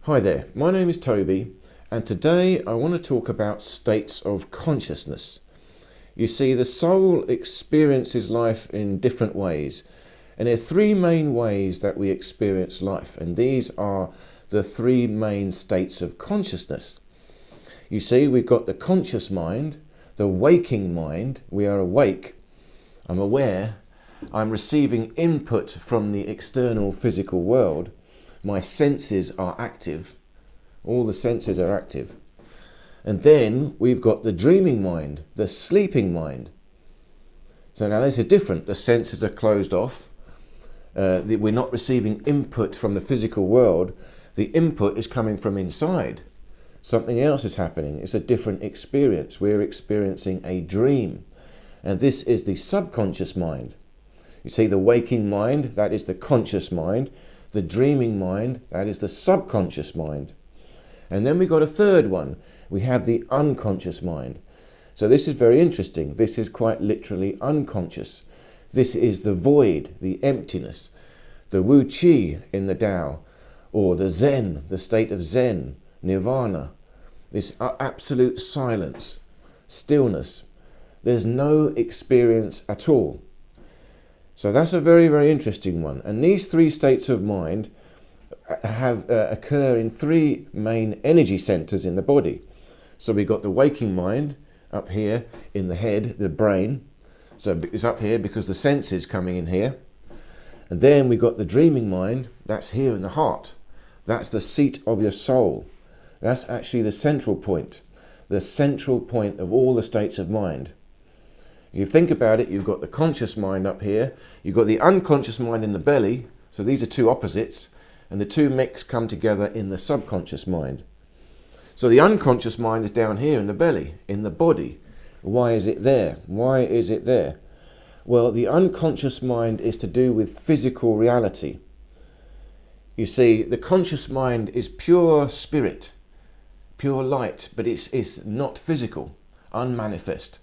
Hi there, my name is Toby, and today I want to talk about states of consciousness. You see, the soul experiences life in different ways, and there are three main ways that we experience life, and these are the three main states of consciousness. You see, we've got the conscious mind, the waking mind. We are awake, I'm aware, I'm receiving input from the external physical world. My senses are active. All the senses are active. And then we've got the dreaming mind, the sleeping mind. So now this is different. The senses are closed off. We're not receiving input from the physical world. The input is coming from inside. Something else is happening. It's a different experience. We're experiencing a dream. And this is the subconscious mind. You see, the waking mind, that is the conscious mind. The dreaming mind, that is the subconscious mind. And then we've got a third one. We have the unconscious mind. So this is very interesting. This is quite literally unconscious. This is the void, the emptiness, the Wu Chi in the Tao, or the Zen, the state of Zen, Nirvana. This absolute silence, stillness. There's no experience at all. So that's a very, very interesting one. And these three states of mind occur in three main energy centers in the body. So we've got the waking mind up here in the head, the brain. So it's up here because the senses coming in here. And then we've got the dreaming mind, that's here in the heart. That's the seat of your soul. That's actually the central point of all the states of mind. If you think about it, you've got the conscious mind up here, you've got the unconscious mind in the belly, so these are two opposites, and the two come together in the subconscious mind. So the unconscious mind is down here in the belly, in the body. Why is it there? Why is it there? Well, the unconscious mind is to do with physical reality. You see, the conscious mind is pure spirit, pure light, but it's not physical, unmanifest.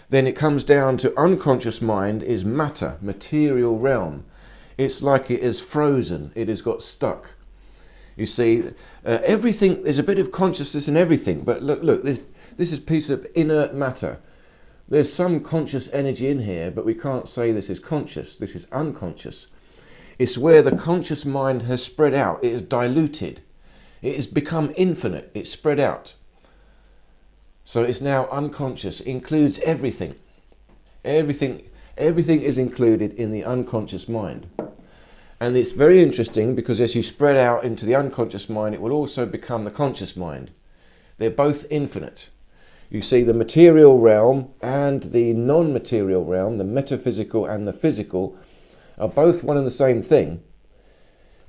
Then it comes down to unconscious mind is matter, material realm. It's like it is frozen, it has got stuck. You see, everything, there's a bit of consciousness in everything, but look, this is a piece of inert matter. There's some conscious energy in here, but we can't say this is conscious, this is unconscious. It's where the conscious mind has spread out, it is diluted, it has become infinite, it's spread out. So it's now unconscious, it includes everything. Everything is included in the unconscious mind. And it's very interesting because as you spread out into the unconscious mind, it will also become the conscious mind. They're both infinite. You see, the material realm and the non-material realm, the metaphysical and the physical, are both one and the same thing.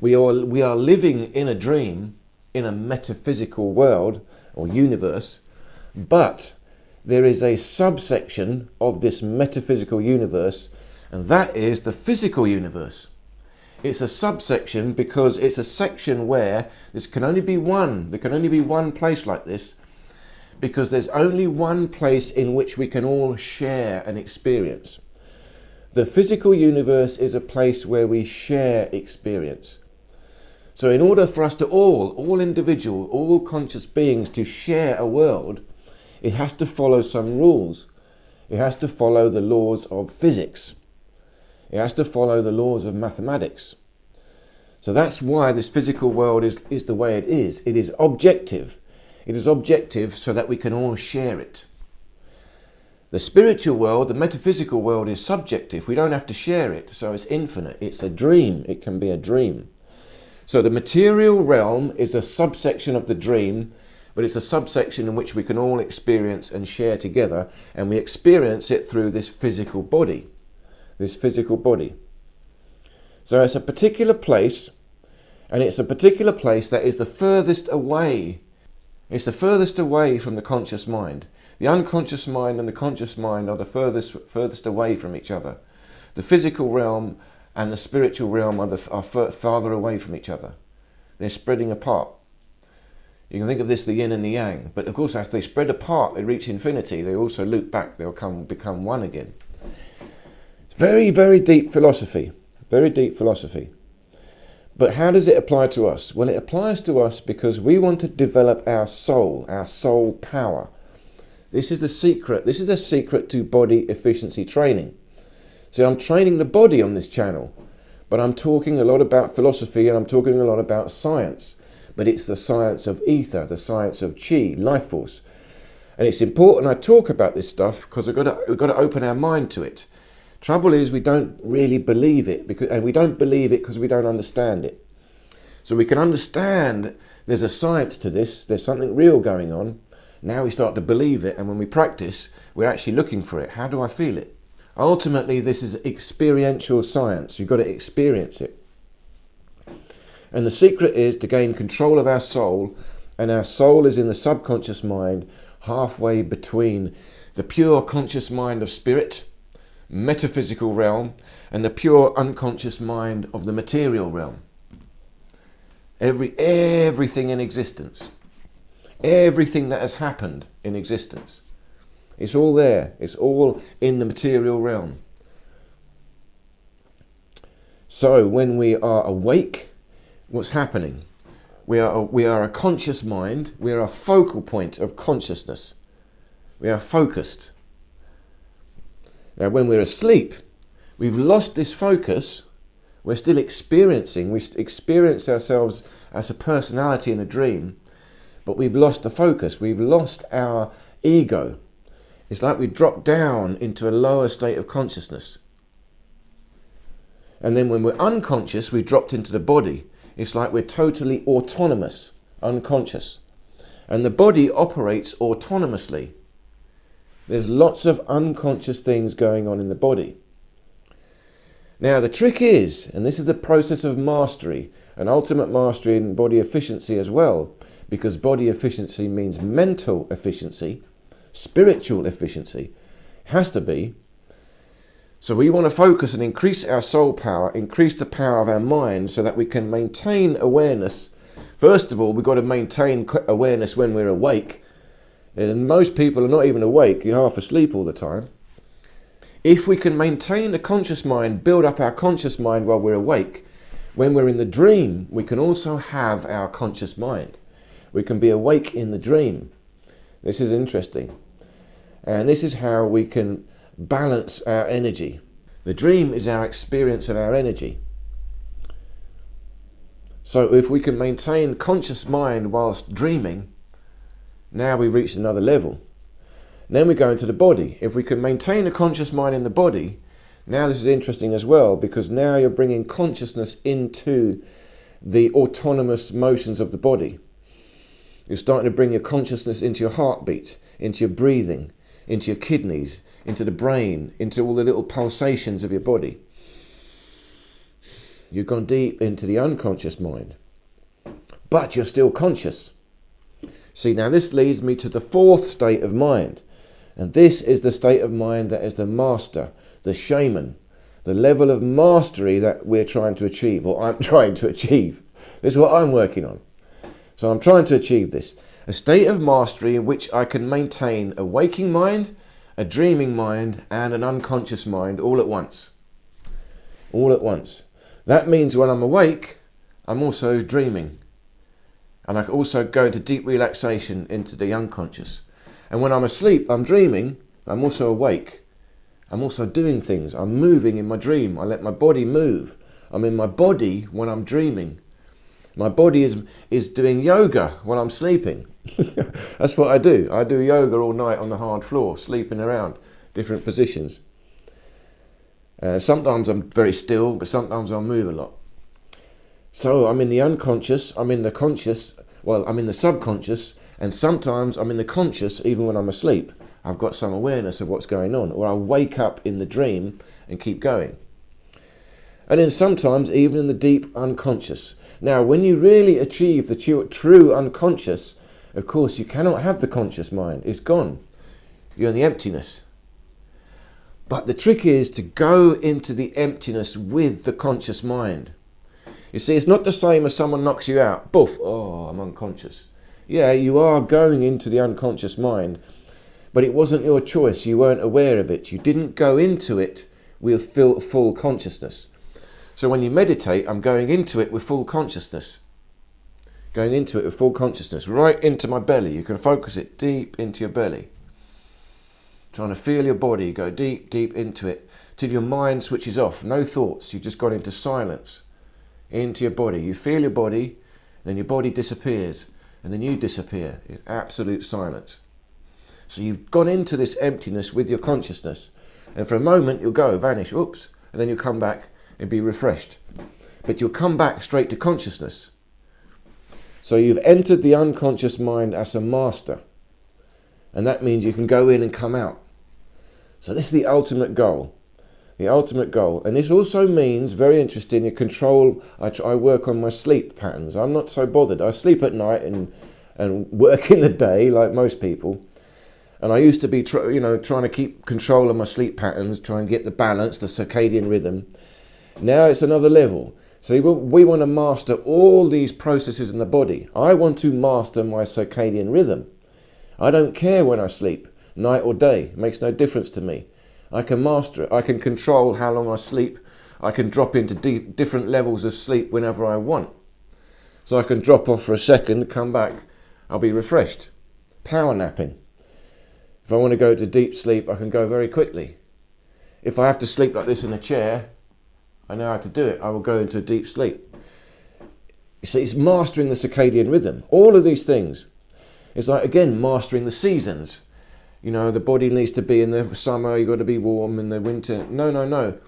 We are living in a dream, in a metaphysical world or universe, but there is a subsection of this metaphysical universe, and that is the physical universe. It's a subsection because it's a section where there can only be one place like this, because there's only one place in which we can all share an experience. The physical universe is a place where we share experience. So in order for us to all individual, all conscious beings to share a world, it has to follow some rules. It has to follow the laws of physics. It has to follow the laws of mathematics. So that's why this physical world is the way it is. It is objective. It is objective so that we can all share it. The spiritual world, the metaphysical world, is subjective. We don't have to share it, so it's infinite. It's a dream. It can be a dream. So the material realm is a subsection of the dream, but it's a subsection in which we can all experience and share together, and we experience it through this physical body. So it's a particular place, and it's a particular place that is the furthest away. It's the furthest away from the conscious mind. The unconscious mind and the conscious mind are the furthest away from each other. The physical realm and the spiritual realm are farther away from each other. They're spreading apart. You can think of this the yin and the yang, but of course as they spread apart, they reach infinity, they also loop back, they'll become one again. It's very, very deep philosophy, very deep philosophy. But how does it apply to us? Well, it applies to us because we want to develop our soul power. This is the secret. This is a secret to body efficiency training. So I'm training the body on this channel, but I'm talking a lot about philosophy and I'm talking a lot about science. But it's the science of ether, the science of chi, life force. And it's important I talk about this stuff because we've got to open our mind to it. Trouble is we don't really believe it, and we don't believe it because we don't understand it. So we can understand there's a science to this, there's something real going on. Now we start to believe it, and when we practice, we're actually looking for it. How do I feel it? Ultimately, this is experiential science. You've got to experience it. And the secret is to gain control of our soul, and our soul is in the subconscious mind, halfway between the pure conscious mind of spirit, metaphysical realm, and the pure unconscious mind of the material realm. Everything in existence, everything that has happened in existence, it's all there. It's all in the material realm. So when we are awake, what's happening? We are a conscious mind. We are a focal point of consciousness. We are focused. Now, when we're asleep, we've lost this focus. We're still experiencing. We experience ourselves as a personality in a dream, but we've lost the focus. We've lost our ego. It's like we drop down into a lower state of consciousness. And then when we're unconscious, we dropped into the body. It's like we're totally autonomous, unconscious. And the body operates autonomously. There's lots of unconscious things going on in the body. Now the trick is, and this is the process of mastery, and ultimate mastery in body efficiency as well, because body efficiency means mental efficiency, spiritual efficiency, has to be. So we want to focus and increase our soul power, increase the power of our mind so that we can maintain awareness. First of all, we've got to maintain awareness when we're awake. And most people are not even awake, you're half asleep all the time. If we can maintain the conscious mind, build up our conscious mind while we're awake, when we're in the dream, we can also have our conscious mind. We can be awake in the dream. This is interesting. And this is how we can balance our energy. The dream is our experience of our energy. So if we can maintain conscious mind whilst dreaming, now we've reached another level. Then we go into the body. If we can maintain a conscious mind in the body, now this is interesting as well, because now you're bringing consciousness into the autonomous motions of the body. You're starting to bring your consciousness into your heartbeat, into your breathing, into your kidneys, into the brain, into all the little pulsations of your body. You've gone deep into the unconscious mind, but you're still conscious. See, now this leads me to the fourth state of mind. And this is the state of mind that is the master, the shaman, the level of mastery that we're trying to achieve, or I'm trying to achieve. This is what I'm working on. So I'm trying to achieve this. A state of mastery in which I can maintain a waking mind, a dreaming mind, and an unconscious mind all at once. All at once. That means when I'm awake, I'm also dreaming. And I can also go into deep relaxation into the unconscious. And when I'm asleep, I'm dreaming, I'm also awake. I'm also doing things. I'm moving in my dream. I let my body move. I'm in my body when I'm dreaming. My body is doing yoga while I'm sleeping. That's what I do. I do yoga all night on the hard floor, sleeping around, different positions. Sometimes I'm very still, but sometimes I'll move a lot. So I'm in the unconscious, I'm in the conscious, I'm in the subconscious, and sometimes I'm in the conscious even when I'm asleep. I've got some awareness of what's going on, or I wake up in the dream and keep going. And then sometimes even in the deep unconscious. Now, when you really achieve the true unconscious, of course, you cannot have the conscious mind. It's gone. You're in the emptiness. But the trick is to go into the emptiness with the conscious mind. You see, it's not the same as someone knocks you out. Boof, oh, I'm unconscious. Yeah, you are going into the unconscious mind, but it wasn't your choice. You weren't aware of it. You didn't go into it with full consciousness. So when you meditate, I'm going into it with full consciousness. Going into it with full consciousness, right into my belly. You can focus it deep into your belly. Trying to feel your body, go deep, deep into it, till your mind switches off. No thoughts, you've just got into silence. Into your body. You feel your body, then your body disappears, and then you disappear in absolute silence. So you've gone into this emptiness with your consciousness, and for a moment you'll go, vanish, oops, and then you'll come back and be refreshed. But you'll come back straight to consciousness. So you've entered the unconscious mind as a master, and that means you can go in and come out. So this is the ultimate goal. The ultimate goal. And this also means, very interesting, you control. I work on my sleep patterns. I'm not so bothered. I sleep at night and work in the day like most people. And I used to be trying to keep control of my sleep patterns, try and get the balance, the circadian rhythm. Now it's another level. So we want to master all these processes in the body. I want to master my circadian rhythm. I don't care when I sleep, night or day. It makes no difference to me. I can master it. I can control how long I sleep. I can drop into different levels of sleep whenever I want. So I can drop off for a second, come back, I'll be refreshed. Power napping. If I want to go to deep sleep, I can go very quickly. If I have to sleep like this in a chair, I know how to do it. I will go into deep sleep. So it's mastering the circadian rhythm. All of these things. It's like, again, mastering the seasons. The body needs to be in the summer, you've got to be warm. In the winter, no.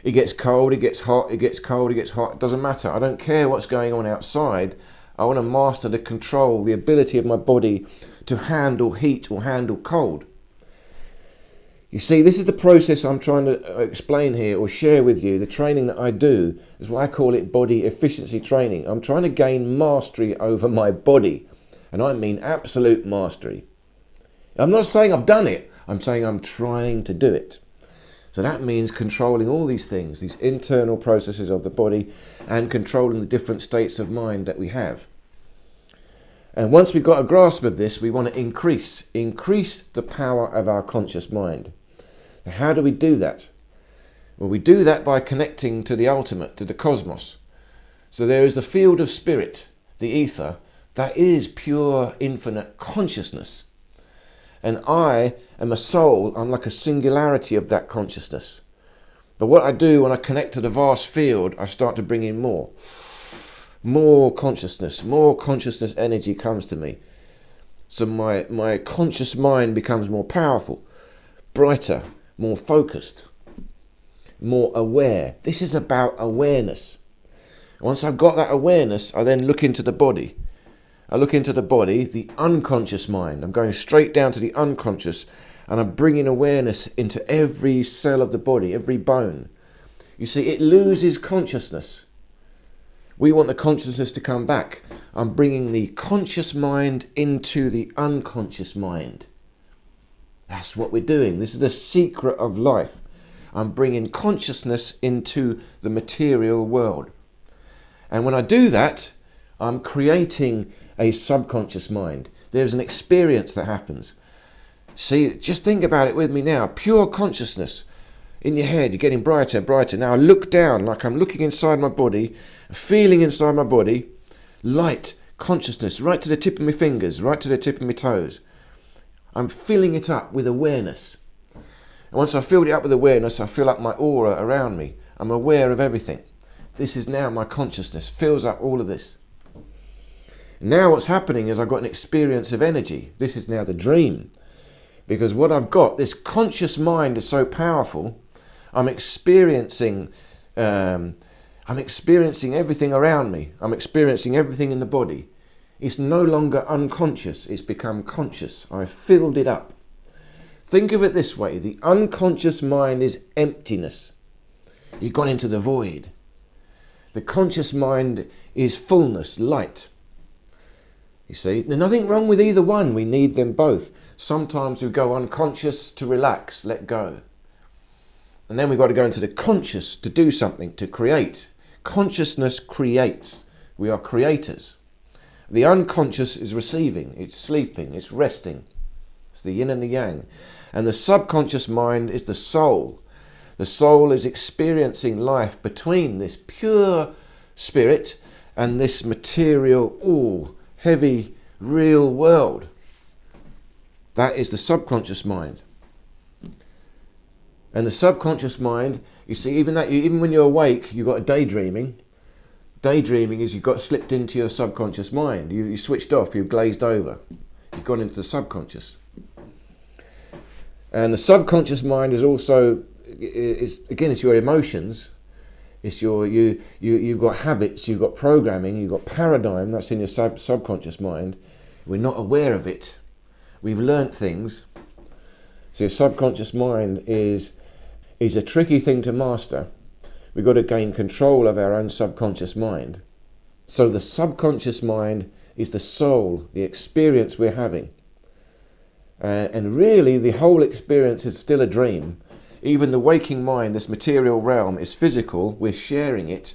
It gets cold, it gets hot, it gets cold, it gets hot. It doesn't matter. I don't care what's going on outside. I want to master the control, the ability of my body to handle heat or handle cold. You see, this is the process I'm trying to explain here or share with you. The training that I do is what I call it body efficiency training. I'm trying to gain mastery over my body. And I mean absolute mastery. I'm not saying I've done it. I'm saying I'm trying to do it. So that means controlling all these things, these internal processes of the body, and controlling the different states of mind that we have. And once we've got a grasp of this, we want to increase the power of our conscious mind. Now, how do we do that? Well, we do that by connecting to the ultimate, to the cosmos. So there is the field of spirit, the ether, that is pure infinite consciousness. And I am a soul. I'm like a singularity of that consciousness. But what I do when I connect to the vast field, I start to bring in more consciousness energy comes to me. So my conscious mind becomes more powerful, brighter, more focused, more aware. This is about awareness. Once I've got that awareness, I then look into the body. I look into the body, the unconscious mind. I'm going straight down to the unconscious, and I'm bringing awareness into every cell of the body, every bone. You see, it loses consciousness. We want the consciousness to come back. I'm bringing the conscious mind into the unconscious mind. That's what we're doing. This is the secret of life. I'm bringing consciousness into the material world. And when I do that, I'm creating a subconscious mind. There's an experience that happens. See, just think about it with me now. Pure consciousness in your head. You're getting brighter, brighter. Now I look down like I'm looking inside my body, feeling inside my body, light, consciousness, right to the tip of my fingers, right to the tip of my toes. I'm filling it up with awareness. And once I've filled it up with awareness, I fill up my aura around me. I'm aware of everything. This is now my consciousness, fills up all of this. Now what's happening is I've got an experience of energy. This is now the dream. Because what I've got, this conscious mind is so powerful, I'm experiencing everything around me. I'm experiencing everything in the body. It's no longer unconscious, it's become conscious. I've filled it up. Think of it this way, the unconscious mind is emptiness. You've gone into the void. The conscious mind is fullness, light. You see, there's nothing wrong with either one. We need them both. Sometimes we go unconscious to relax, let go. And then we've got to go into the conscious to do something, to create. Consciousness creates. We are creators. The unconscious is receiving. It's sleeping. It's resting. It's the yin and the yang. And the subconscious mind is the soul. The soul is experiencing life between this pure spirit and this material, heavy, real world. That is the subconscious mind. And the subconscious mind, you see, even when you're awake, you've got a daydreaming. Daydreaming is you've got slipped into your subconscious mind. You switched off, you've glazed over. You've gone into the subconscious. And the subconscious mind is also, it's your emotions. It's you've got habits, you've got programming, you've got paradigm, that's in your subconscious mind. We're not aware of it. We've learnt things. So your subconscious mind is a tricky thing to master. We've got to gain control of our own subconscious mind. So the subconscious mind is the soul, the experience we're having. And really the whole experience is still a dream. Even the waking mind, this material realm, is physical, we're sharing it,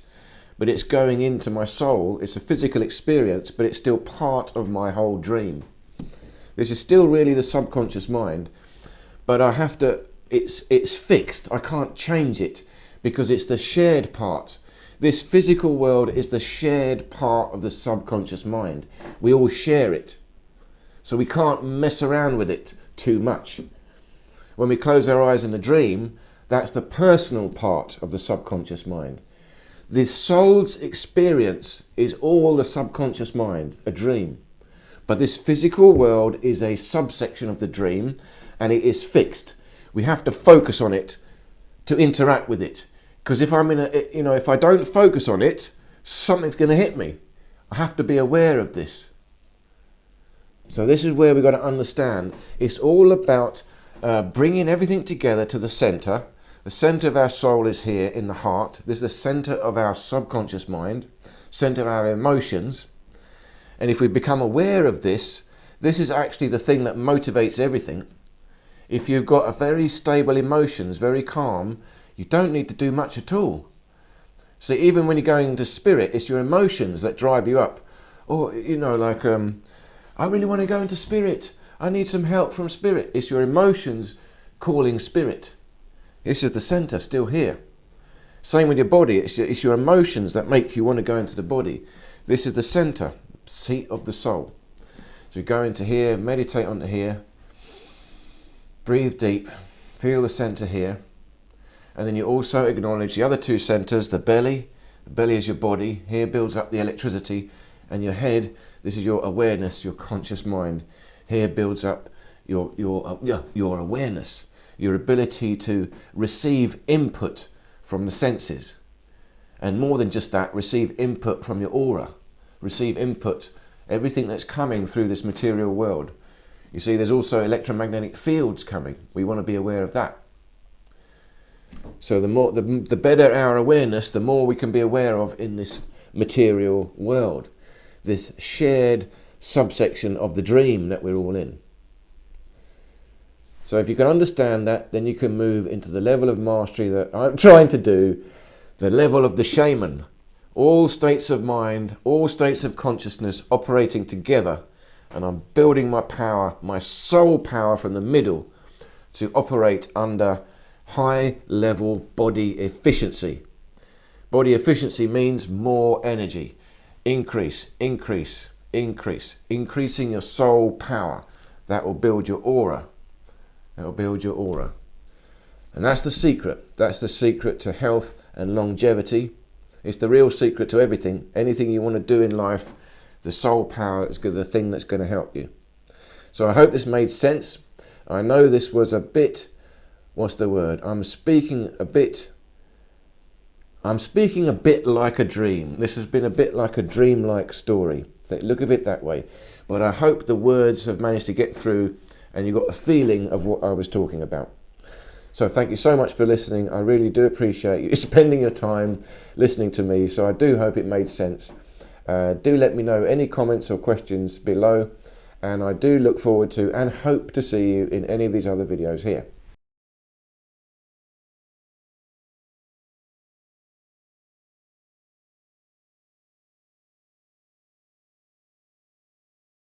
but it's going into my soul. It's a physical experience, but it's still part of my whole dream. This is still really the subconscious mind, but I have to, it's fixed. I can't change it because it's the shared part. This physical world is the shared part of the subconscious mind. We all share it. So we can't mess around with it too much. When we close our eyes in the dream, that's the personal part of the subconscious mind. The soul's experience is all the subconscious mind, a dream. But this physical world is a subsection of the dream, and it is fixed. We have to focus on it to interact with it. Because if if I don't focus on it, something's going to hit me. I have to be aware of this. So this is where we've got to understand. It's all about bringing everything together to the center. The center of our soul is here in the heart. This is the center of our subconscious mind, center of our emotions. And if we become aware of this, this is actually the thing that motivates everything. If you've got a very stable emotions, very calm, you don't need to do much at all. So even when you're going into spirit, it's your emotions that drive you up. Or, I really want to go into spirit. I need some help from spirit. It's your emotions calling spirit. This is the center still here. Same with your body. It's your emotions that make you want to go into the body. This is the center, seat of the soul. So you go into here, meditate onto here, breathe deep, feel the center here, and then you also acknowledge the other two centers, the belly. The belly is your body. Here builds up the electricity, and your head. This is your awareness, your conscious mind. Here builds up your awareness, your ability to receive input from the senses, and more than just that, receive input from your aura. Receive input, everything that's coming through this material world. You see, there's also electromagnetic fields coming. We want to be aware of that. So the better our awareness, the more we can be aware of in this material world, this shared subsection of the dream that we're all in. So if you can understand that, then you can move into the level of mastery that I'm trying to do, the level of the shaman. All states of mind, all states of consciousness operating together, and I'm building my power, my soul power from the middle to operate under high level body efficiency. Body efficiency means more energy. Increase, increase, increase. Increasing your soul power. That will build your aura. That will build your aura. And that's the secret. That's the secret to health and longevity. It's the real secret to everything. Anything you want to do in life, the soul power is the thing that's going to help you. So I hope this made sense. I know this was a bit, what's the word? I'm speaking a bit like a dream. This has been a bit like a dream-like story. Look at it that way. But I hope the words have managed to get through and you got a feeling of what I was talking about. So thank you so much for listening. I really do appreciate you spending your time listening to me. So I do hope it made sense. Do let me know any comments or questions below. And I do look forward to and hope to see you in any of these other videos here.